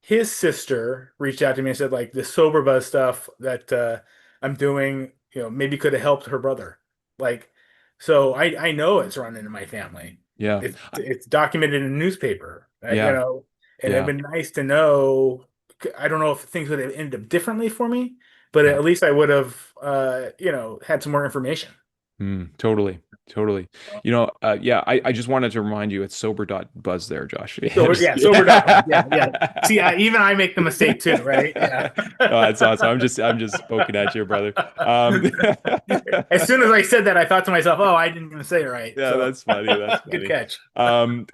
his sister reached out to me and said, like, this Sober.Buzz stuff that I'm doing, maybe could have helped her brother. Like, so I know it's running in my family. Yeah. It's documented in a newspaper, Yeah. and it'd Yeah. been nice to know. I don't know if things would have ended up differently for me, but Yeah. at least I would have, had some more information. Mm, totally. Totally. Yeah, I just wanted to remind you it's Sober.Buzz there, Josh. Yeah, Sober, just, yeah, Sober.Buzz. Yeah, yeah. See, yeah. even I make the mistake too, right? Yeah. Oh, that's awesome. I'm just poking at you, brother. As soon as I said that, I thought to myself, "Oh, I didn't even say it right." Yeah, So, that's funny. That's good funny. catch. I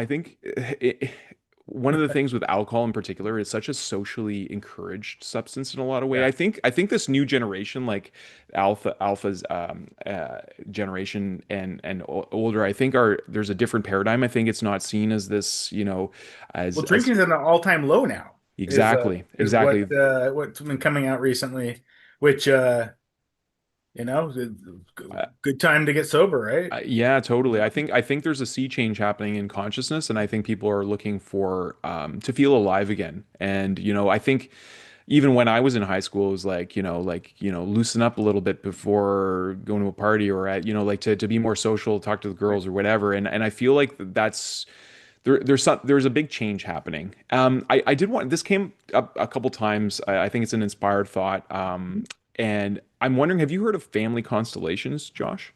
think one of the things with alcohol in particular is such a socially encouraged substance in a lot of way. Yeah. I think this new generation, like Alpha's generation and older, I think there's a different paradigm. I think it's not seen as this, Well, as drinking's at an all-time low now. Is exactly, is what exactly. what's been coming out recently, which Good time to get sober, right? Yeah, totally. I think there's a sea change happening in consciousness, and I think people are looking for to feel alive again. And I think even when I was in high school, it was like loosen up a little bit before going to a party, or like to be more social, talk to the Right. girls or whatever. And I feel like that's there's a big change happening. I did want this came up a couple times. I think it's an inspired thought. And I'm wondering, have you heard of family constellations, Josh?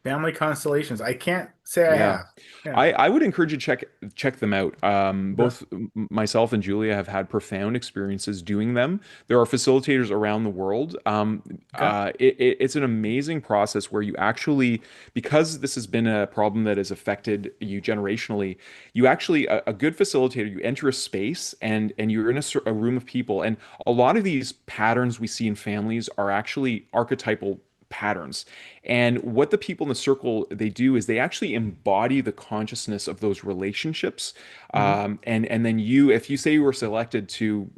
Family constellations. I can't say I Yeah. have. Yeah. I would encourage you to check them out. Okay. Both myself and Julia have had profound experiences doing them. There are facilitators around the world. Okay. It's an amazing process where you actually, because this has been a problem that has affected you generationally, you actually a good facilitator. You enter a space and you're in a room of people, and a lot of these patterns we see in families are actually archetypal patterns. And what the people in the circle they do is they actually embody the consciousness of those relationships. Hmm. And then you, if you say you were selected to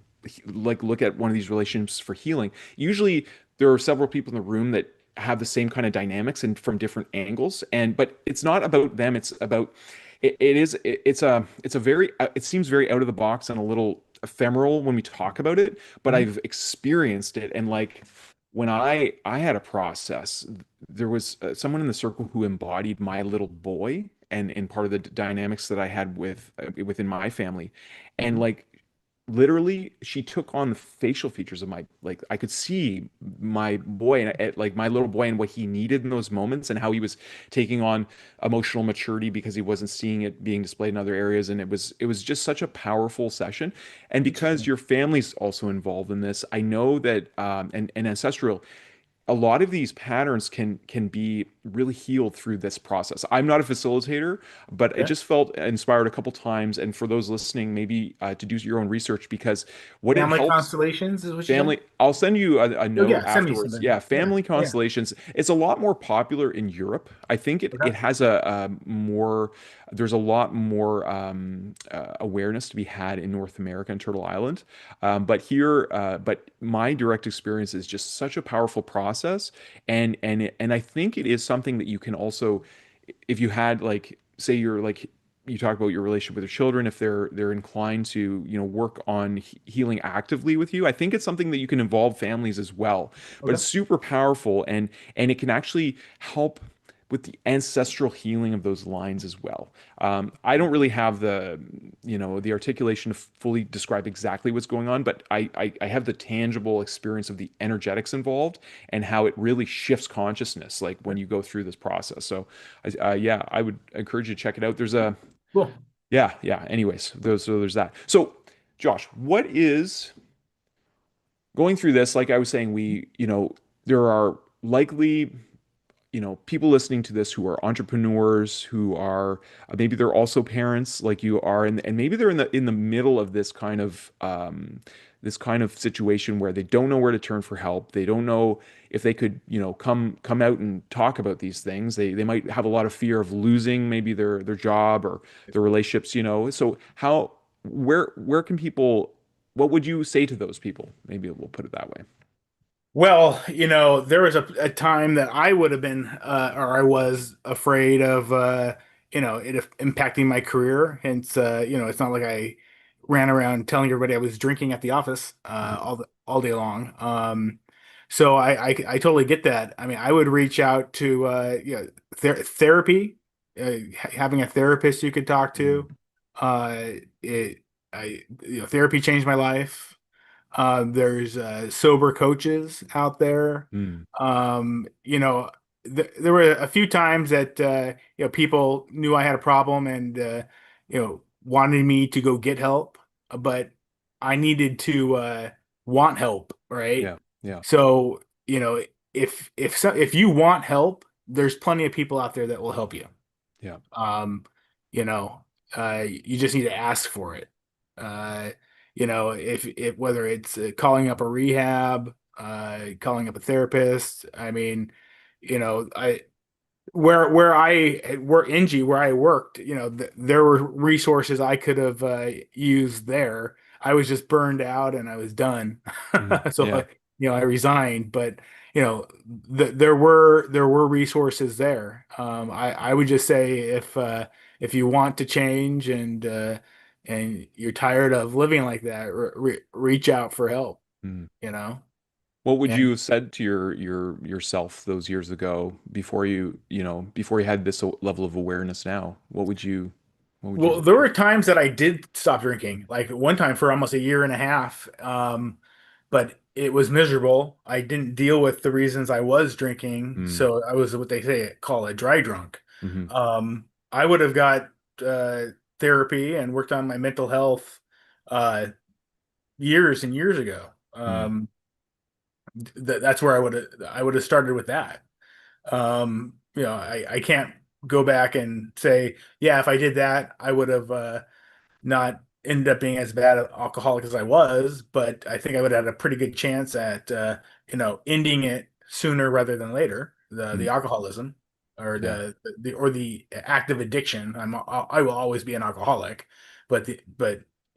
like look at one of these relationships for healing, usually there are several people in the room that have the same kind of dynamics and from different angles. And but it's not about them. It's about it's a very it seems very out of the box and a little ephemeral when we talk about it, but Hmm. I've experienced it. And like when I had a process, there was someone in the circle who embodied my little boy and in part of the dynamics that I had with within my family. And like literally she took on the facial features of my, like I could see my boy and like my little boy and what he needed in those moments and how he was taking on emotional maturity because he wasn't seeing it being displayed in other areas. And it was just such a powerful session. And because Interesting. your family's also involved in this, I know that and ancestral, a lot of these patterns can be really healed through this process. I'm not a facilitator, but it Okay. just felt inspired a couple times. And for those listening, maybe to do your own research, because what it Family helps constellations is what you said? family, I'll send you a Oh note yeah, send me afterwards. something. Yeah, Yeah. family Yeah. constellations. It's a lot more popular in Europe. I think it Okay. has a more, there's a lot more awareness to be had in North America and Turtle Island. But here, but my direct experience is just such a powerful process. And I think it is something that you can also, if you had like, say you're like, you talk about your relationship with your children, if they're inclined to work on healing actively with you, I think it's something that you can involve families as well. But Okay. it's super powerful, and it can actually help with the ancestral healing of those lines as well. I don't really have the articulation to fully describe exactly what's going on, but I have the tangible experience of the energetics involved and how it really shifts consciousness, like when you go through this process. So, yeah, I would encourage you to check it out. There's a Cool. yeah, yeah. Anyways, so there's that. So, Josh, what is going through this? Like I was saying, there are likely people listening to this who are entrepreneurs, who are maybe they're also parents like you are, and maybe they're in the middle of this kind of situation where they don't know where to turn for help. They don't know if they could come out and talk about these things. They might have a lot of fear of losing maybe their job or their relationships. So how where can people? What would you say to those people? Maybe we'll put it that way. Well, there was a time that I would have been, or I was afraid of, it impacting my career. Hence, it's not like I ran around telling everybody I was drinking at the office, all day long. So I totally get that. I mean, I would reach out to, therapy, having a therapist you could talk to. Mm, Uh, it, therapy changed my life. There's sober coaches out there. mm, You know, there were a few times that people knew I had a problem and wanted me to go get help, but I needed to want help, right? yeah, yeah, So, if you want help, there's plenty of people out there that will help you. yeah, Um, you just need to ask for it. Uh, if whether it's calling up a rehab, calling up a therapist. I mean, I where I work in G where I worked, there were resources I could have used there. I was just burned out and I was done. mm, So, yeah, I resigned, but there were resources there. I would just say if you want to change and you're tired of living like that, reach out for help, Mm. you know? What would you And have said to yourself those years ago before before you had this level of awareness now? What would you well, there were times that I did stop drinking, like one time for almost a year and a half. But it was miserable. I didn't deal with the reasons I was drinking, mm, so I was what they say call a dry drunk. hmm I would have got uh, therapy and worked on my mental health years and years ago. mm, That's where I would have started with that. I can't go back and say, yeah, if I did that, I would have not ended up being as bad an alcoholic as I was, but I think I would have had a pretty good chance at ending it sooner rather than later, the mm, alcoholism or yeah. the active addiction. I will always be an alcoholic, but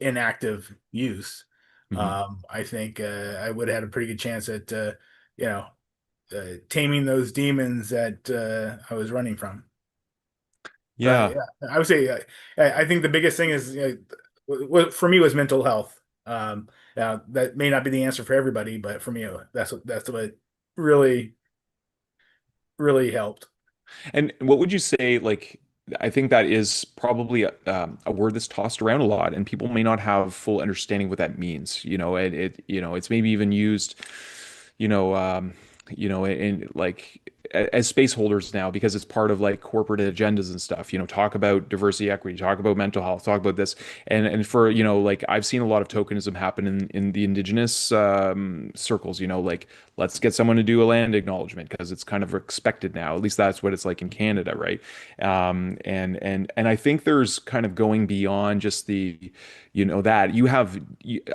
inactive use. hmm I think I would have had a pretty good chance at you know taming those demons that I was running from. But Yeah. yeah, I would say I think the biggest thing is what for me was mental health. Now that may not be the answer for everybody, but for me, that's what really really helped. And what would you say, like, I think that is probably a word that's tossed around a lot, and people may not have full understanding what that means. It's maybe even used, you know, um, in like as space holders now because it's part of like corporate agendas and stuff. Talk about diversity, equity, talk about mental health, talk about this, and for like I've seen a lot of tokenism happen in the indigenous circles. Like let's get someone to do a land acknowledgement because it's kind of expected now. At least that's what it's like in Canada, right? And I think there's kind of going beyond just that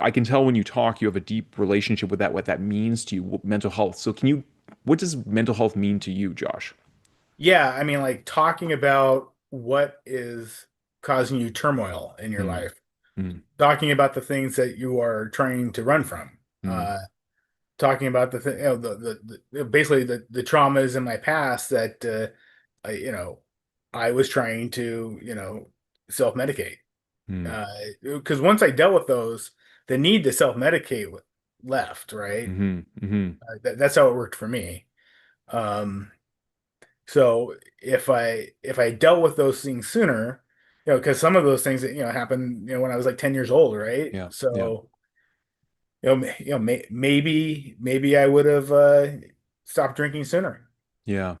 I can tell when you talk, you have a deep relationship with that, what that means to you, mental health. So what does mental health mean to you, Josh? Yeah, I mean, like talking about what is causing you turmoil in your Mm, life, mm, talking about the things that you are trying to run from, mm, talking about the thing, basically the traumas in my past that I was trying to self-medicate. mm, Because once I dealt with those, the need to self-medicate left, right? mm, mm, That's how it worked for me. Um, so if I dealt with those things sooner, because some of those things that happened, when I was like 10 years old, right? yeah, yeah, So maybe I would have stopped drinking sooner. yeah.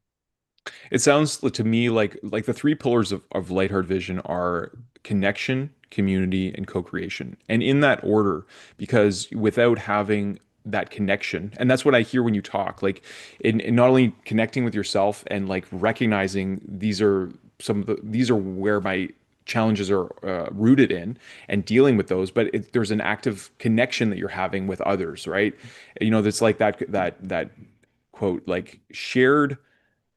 It sounds to me like the three pillars of Light Heart Vision are connection, community, and co-creation. And in that order, because without having that connection, and that's what I hear when you talk, like in not only connecting with yourself and like recognizing these are where my challenges are rooted in and dealing with those, but there's an active connection that you're having with others, right? That's like that quote, like shared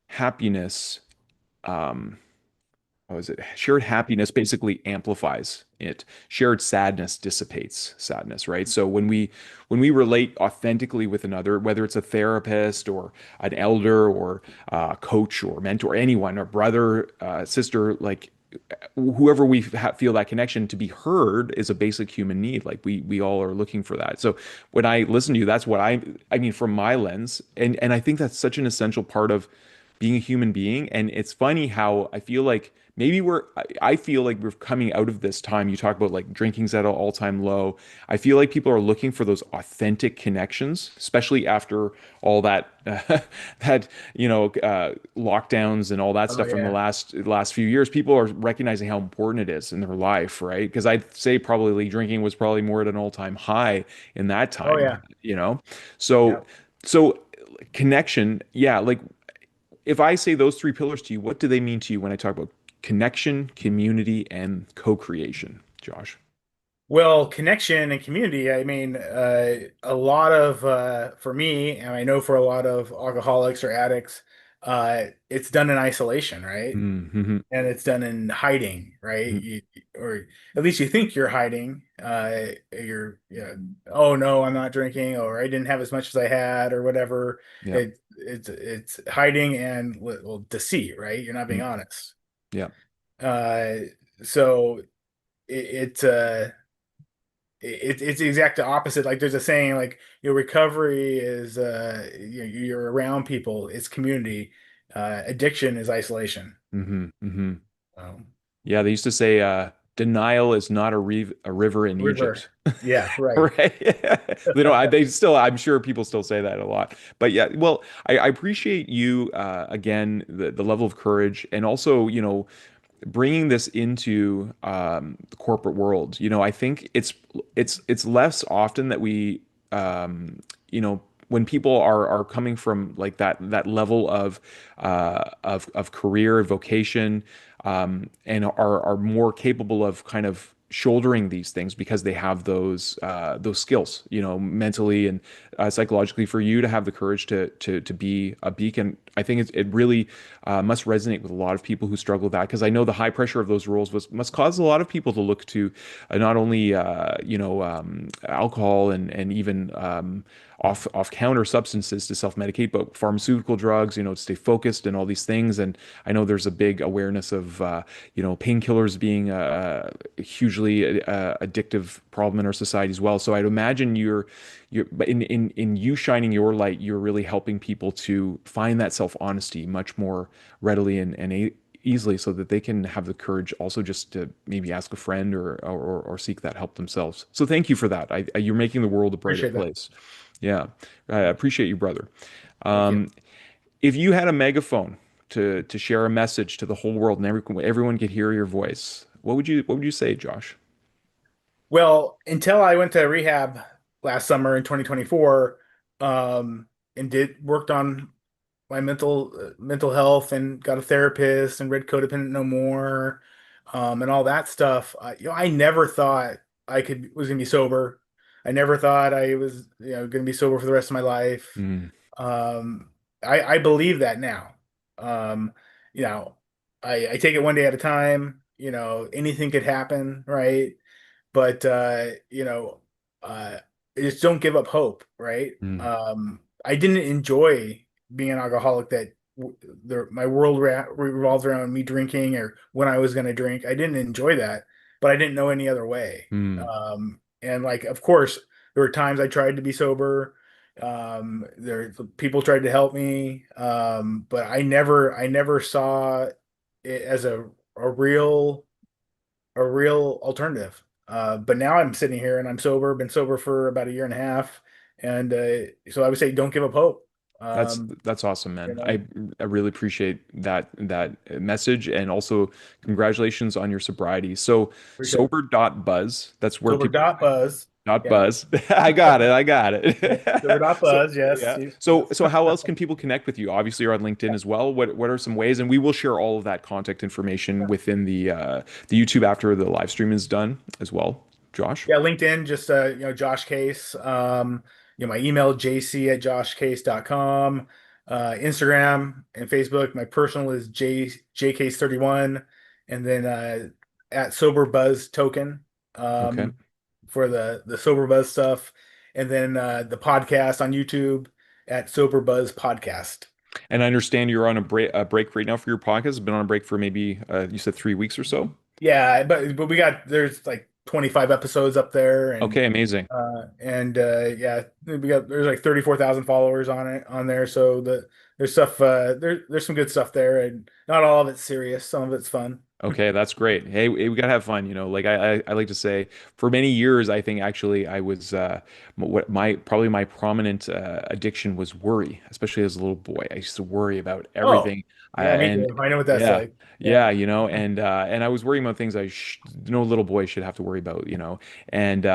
happiness what was it shared happiness basically amplifies it, shared sadness dissipates sadness, right? So when we relate authentically with another, whether it's a therapist or an elder or a coach or mentor, anyone, or brother, sister, like whoever feel that connection, to be heard is a basic human need. Like we all are looking for that. So when I listen to you, that's what I mean from my lens, and I think that's such an essential part of being a human being. And it's funny how I feel like maybe I feel like we're coming out of this time. You talk about like drinking's at an all-time low. I feel like people are looking for those authentic connections, especially after all that that lockdowns and all that Oh stuff from the yeah. last few years. People are recognizing how important it is in their life, right? Because I'd say probably drinking was probably more at an all-time high in that Oh time, yeah. so Yep. so connection, yeah, like if I say those three pillars to you, what do they mean to you when I talk about connection, community, and co-creation, Josh? Well, connection and community, I mean, a lot of, for me, and I know for a lot of alcoholics or addicts, it's done in isolation, right? Mm-hmm. And it's done in hiding, right? Or at least you think you're hiding. Oh no, I'm not drinking, or I didn't have as much as I had, or whatever. Yeah. It's hiding and well, deceit, right? You're not being Mm. honest. Yeah. Uh, so it, it uh, it's the exact opposite. Like there's a saying, like your recovery is you're around people, it's community. Addiction is isolation. Mm-hmm. Mm-hmm. Um, Yeah, they used to say denial is not a river in River. Egypt. Yeah, right. Right. They don't, they still, I'm sure people still say that a lot. But yeah, well, I appreciate you, again, the level of courage and also, bringing this into the corporate world. I think it's less often that we, um, when people are coming from like that level of career vocation, and are more capable of kind of shouldering these things because they have those skills, mentally and psychologically. For you to have the courage to be a beacon, I think it really must resonate with a lot of people who struggle with that, because I know the high pressure of those roles must cause a lot of people to look to not only alcohol and even off counter substances to self medicate, but pharmaceutical drugs, to stay focused and all these things. And I know there's a big awareness of painkillers being a hugely addictive problem in our society as well. So I'd imagine but in you shining your light, you're really helping people to find that self honesty much more readily and easily, so that they can have the courage also just to maybe ask a friend or seek that help themselves. So thank you for that. You're making the world a brighter Appreciate that. place. Yeah, I appreciate you, brother. Thank you. Um, if you had a megaphone to share a message to the whole world and everyone could hear your voice, what would you say, Josh? Well, until I went to rehab last summer in 2024, and did worked on my mental health and got a therapist and read Codependent No More, and all that stuff. I never thought was gonna be sober. I never thought I was gonna be sober for the rest of my life. Mm, Um, I believe that now. Um, you know, I take it one day at a time. Anything could happen, right? But uh just don't give up hope, right? mm, I didn't enjoy being an alcoholic, that my world revolved around me drinking or when I was going to drink. I didn't enjoy that, but I didn't know any other way. mm, And like, of course, there were times I tried to be sober. There people tried to help me, but I never saw it as a real a real alternative. But now I'm sitting here and I'm sober, been sober for about a year and a half. And so I would say don't give up hope. that's Um, that's awesome, you man. I know, I really appreciate that message, and also congratulations on your sobriety. So Appreciate it. Sober.Buzz, that's where people Sober.Buzz. not Yeah. buzz. I got it. I got Yep. it. So Sober.Buzz. Yes. yeah. See? So how else can people connect with you? Obviously, you're on LinkedIn as well. What are some ways? And we will share all of that contact information within the YouTube after the live stream is done as well. Josh. Yeah, LinkedIn, just Josh Case. My email, jc@joshcase.com. Instagram and Facebook. My personal is jcase31, and then at Sober.Buzz token, Okay. for the Sober.Buzz stuff. And then the podcast on YouTube at Sober.Buzz podcast. And I understand you're on a break right now for your podcast. It's been on a break for maybe you said 3 weeks or so. Yeah, but there's like 25 episodes up there, Okay, amazing. yeah, there's like 34,000 followers on there, so there's stuff, there's some good stuff there, and not all of it's serious, some of it's fun. Okay, that's great. Hey, we gotta have fun, Like I like to say, for many years, I think actually I was what my probably my prominent addiction was worry, especially as a little boy. I used to worry about Oh, everything, yeah, me and too. I know what that's yeah, like. Yeah. yeah, and I was worrying about things no little boy should have to worry about. And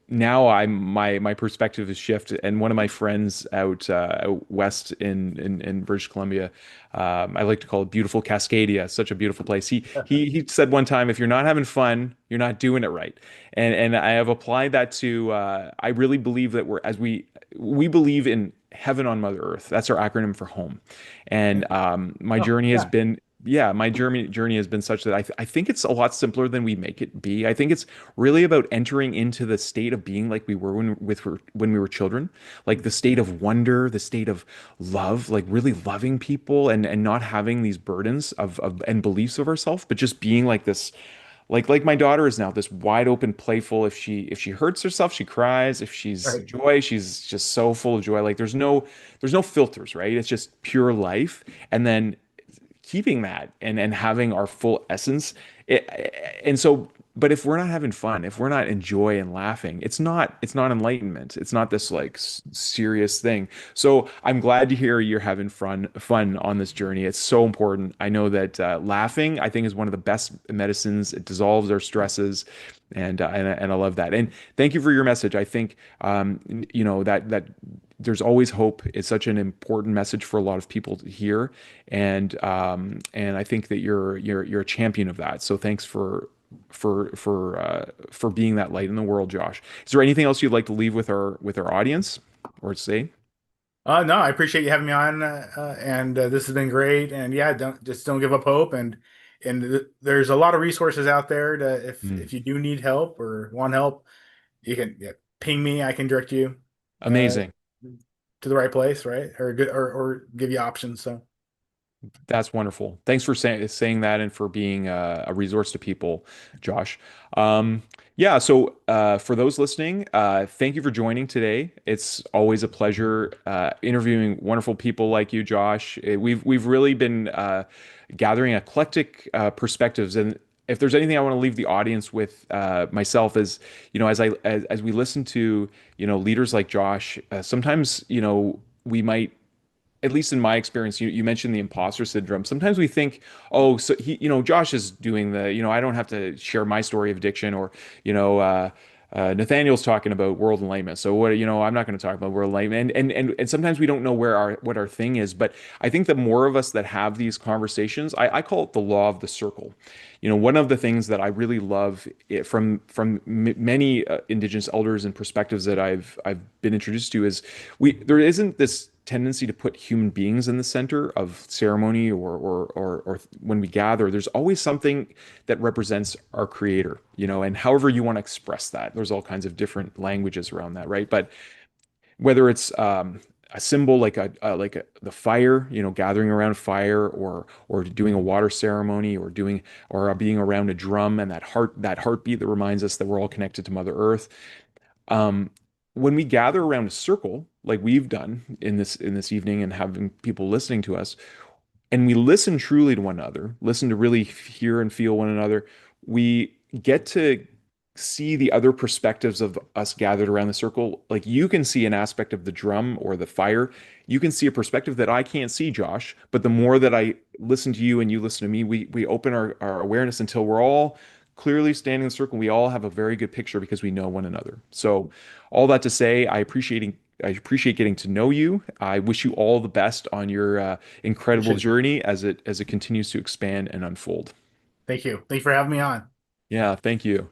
now my perspective has shifted, and one of my friends out west in British Columbia. I like to call it beautiful Cascadia. Such a beautiful place. He said one time, if you're not having fun, you're not doing it right. And I have applied that to. I really believe that we believe in heaven on Mother Earth. That's our acronym for home. And my Oh, journey has yeah. been, yeah, my journey has been such that I think it's a lot simpler than we make it be. I think it's really about entering into the state of being like we were when we were children, like the state of wonder, the state of love, like really loving people and not having these burdens of and beliefs of ourselves, but just being like this like my daughter is now this wide open playful. If she hurts herself, she cries. If she's Right. joy, she's just so full of joy. Like there's no filters, right? It's just pure life. And then keeping that and having our full essence. And so, but if we're not having fun, if we're not enjoy and laughing, it's not enlightenment. It's not this like serious thing. So I'm glad to hear you're having fun on this journey. It's so important. I know that laughing, I think, is one of the best medicines. It dissolves our stresses. And I love that. And thank you for your message. I think that there's always hope. It's such an important message for a lot of people to hear, and I think that you're a champion of that. So thanks for being that light in the world, Josh. Is there anything else you'd like to leave with our audience or say? No, I appreciate you having me on, and this has been great. And yeah, don't give up hope. And there's a lot of resources out there to Mm, if you do need help or want help, you can, yeah, ping me. I can direct you uh, amazing. to the right place, right? Or good or give you options. So That's wonderful. Thanks for saying that and for being a resource to people, Josh. Yeah, so for those listening, thank you for joining today. It's always a pleasure interviewing wonderful people like you, Josh. We've really been gathering eclectic perspectives, and if there's anything I want to leave the audience with myself is, as we listen to leaders like Josh, sometimes we might, at least in my experience, you mentioned the imposter syndrome. Sometimes we think, oh, so Josh is doing I don't have to share my story of addiction, or, Nathaniel's talking about world enlightenment. So I'm not going to talk about world enlightenment. And sometimes we don't know what our thing is. But I think the more of us that have these conversations, I call it the law of the circle. One of the things that I really love from many Indigenous elders and perspectives that I've been introduced to is there isn't this tendency to put human beings in the center of ceremony or when we gather. There's always something that represents our creator, and however you want to express that. There's all kinds of different languages around that, right? But whether it's a symbol like the fire, gathering around fire, or doing a water ceremony, or being around a drum, and that heartbeat that reminds us that we're all connected to Mother Earth. um, when we gather around a circle, like we've done in this evening, and having people listening to us, and we listen truly to one another, listen to really hear and feel one another, we get to see the other perspectives of us gathered around the circle. Like you can see an aspect of the drum or the fire. You can see a perspective that I can't see, Josh. But the more that I listen to you and you listen to me, we open our awareness until we're all clearly standing in the circle. We all have a very good picture because we know one another. So all that to say, I appreciate getting to know you. I wish you all the best on your incredible appreciate it. journey as it continues to expand and unfold. Thank you. Thank you for having me on. Yeah, thank you.